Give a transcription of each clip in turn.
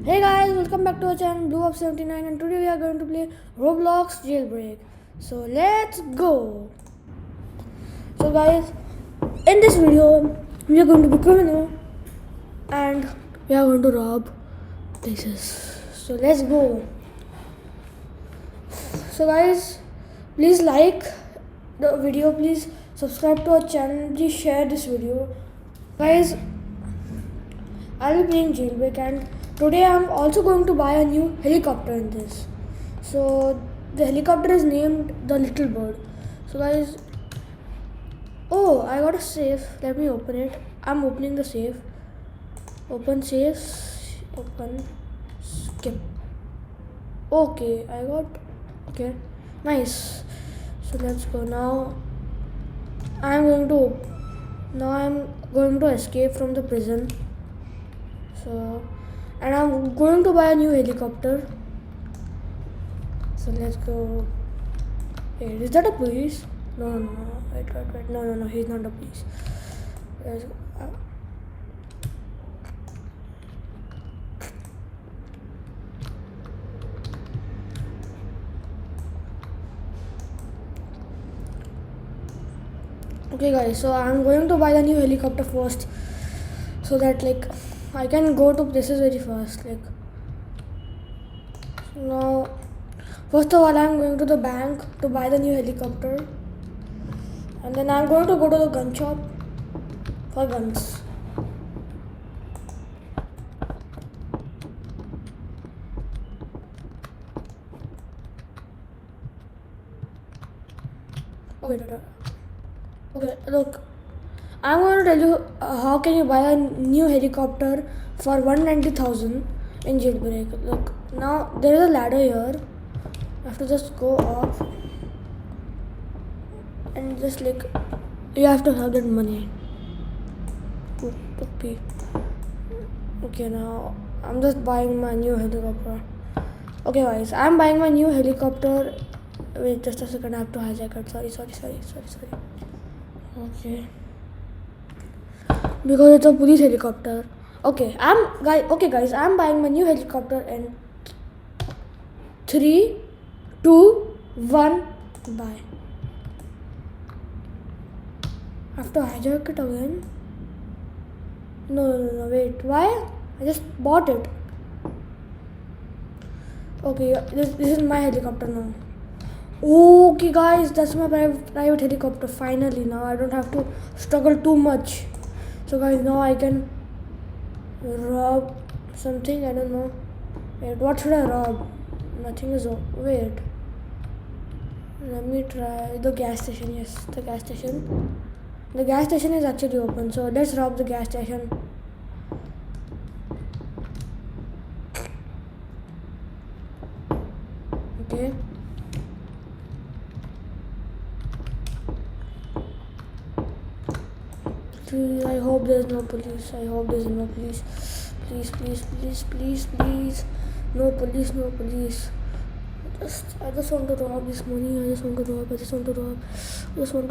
Hey guys, welcome back to our channel BlueUp79 and today we are going to play Roblox Jailbreak. So let's go. So guys, in this video we are going to be criminal and we are going to rob places. So let's go. So guys, please like the video, please subscribe to our channel, please share this video. Guys, I'll be playing Jailbreak and today I'm also going to buy a new helicopter in this. So the helicopter is named the Little Bird. So guys, oh, I got a safe. Let me open it. I'm opening the safe. Open safe. Open. Skip. Okay, I got. Okay, nice. So let's go now. I'm going to escape from the prison. So, and I'm going to buy a new helicopter. So let's go. Hey, is that a police? No, wait. No, he's not a police. Let's go. Okay guys, so I'm going to buy the new helicopter first so that I can go to places very fast. Now, first of all, I'm going to the bank to buy the new helicopter, and then I'm going to go to the gun shop for guns. Okay, look. I'm going to tell you how can you buy a new helicopter for 190,000 in Jailbreak. Look, now there is a ladder here. You have to just go up and just you have to have that money. Okay, now I'm just buying my new helicopter. Okay guys, I'm buying my new helicopter. Wait, just a second, I have to hijack it. Sorry. Okay. Because it's a police helicopter. Okay, guys, I'm buying my new helicopter in 3, 2, 1, buy. I have to hijack it again. No, wait, why? I just bought it. Okay, this is my helicopter now. Okay guys, that's my private helicopter. Finally, now I don't have to struggle too much. So guys, now I can rob something. I don't know. Wait, what should I rob? Nothing is wait. Let me try the gas station. Yes, the gas station. The gas station is actually open. So let's rob the gas station. Okay. I hope there's no police. Please. No police. I just want to rob this money. I just want to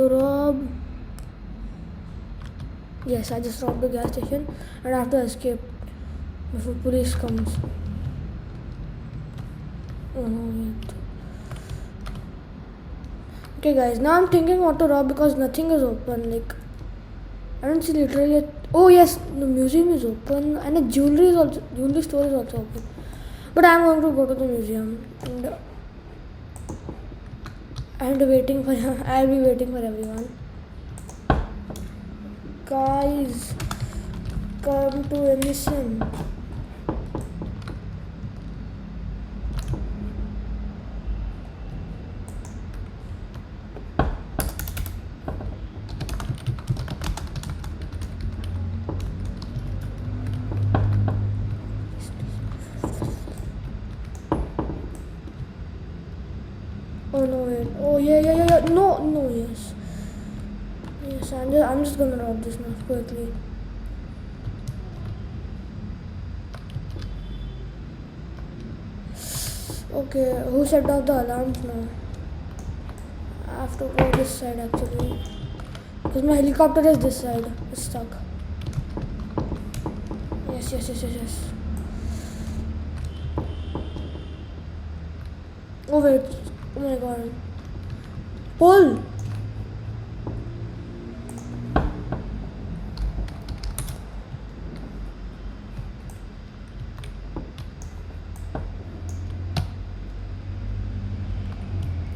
rob. Yes, I just robbed the gas station and I have to escape before police comes. Oh no, wait. Okay guys, now I'm thinking what to rob because nothing is open. I don't see literally. Oh yes, the museum is open and the jewelry store is also open. But I'm going to go to the museum and I'll be waiting for everyone. Guys, come to a mission. Oh no, wait. Oh yeah. No, yes. Yes, I'm just gonna rob this now quickly. Okay, who set off the alarms now? I have to go this side actually. Because my helicopter is this side. It's stuck. Yes. Oh wait, oh my god. Pull!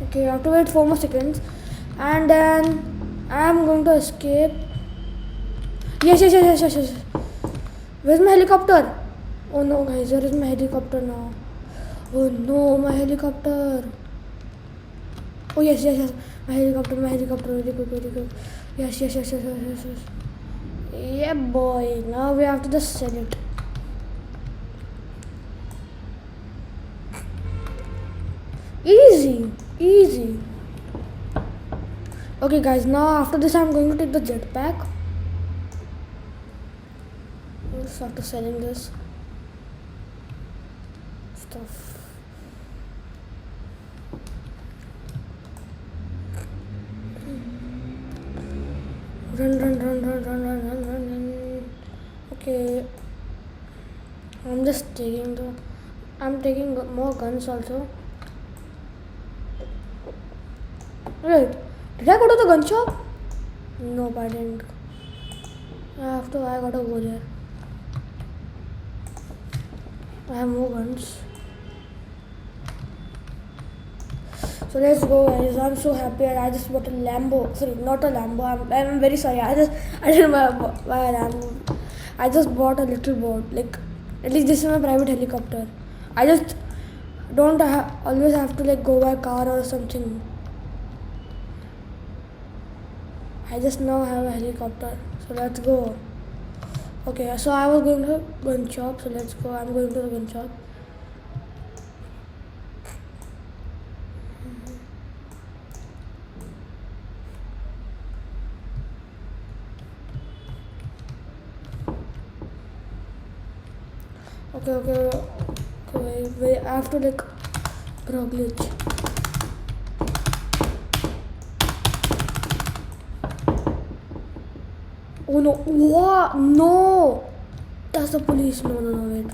Okay, I have to wait 4 more seconds and then I am going to escape. Yes. Where's my helicopter? Oh no guys, where is my helicopter now? Oh no, my helicopter. Oh yes. My helicopter, very good. Yes. Yeah boy, now we have to just sell it. Easy. Okay guys, now after this I'm going to take the jetpack. Just after selling this stuff. Run. Okay. I'm taking more guns also. Right. Did I go to the gun shop? Nope, I didn't. I gotta go there. I have more guns. So let's go guys. I'm so happy I just bought a Lambo. Sorry, not a Lambo. I'm very sorry. I didn't buy a Lambo. I just bought a little boat. Like at least this is my private helicopter. I just don't always have to like go by car or something. I just now have a helicopter. So let's go. Okay, so I was going to gun shop. So let's go. I'm going to the gun shop. Okay, wait, I have to like bro glitch. Oh no, what? No! That's the police. No, wait.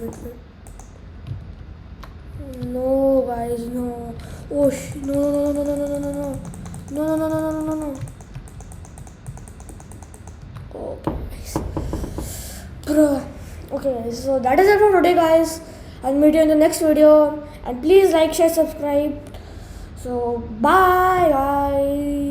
No, guys, no. Oh, no. Oh, guys. Bro. Okay, guys, so that is it for today, guys. I'll meet you in the next video. And please like, share, subscribe. So, bye, guys.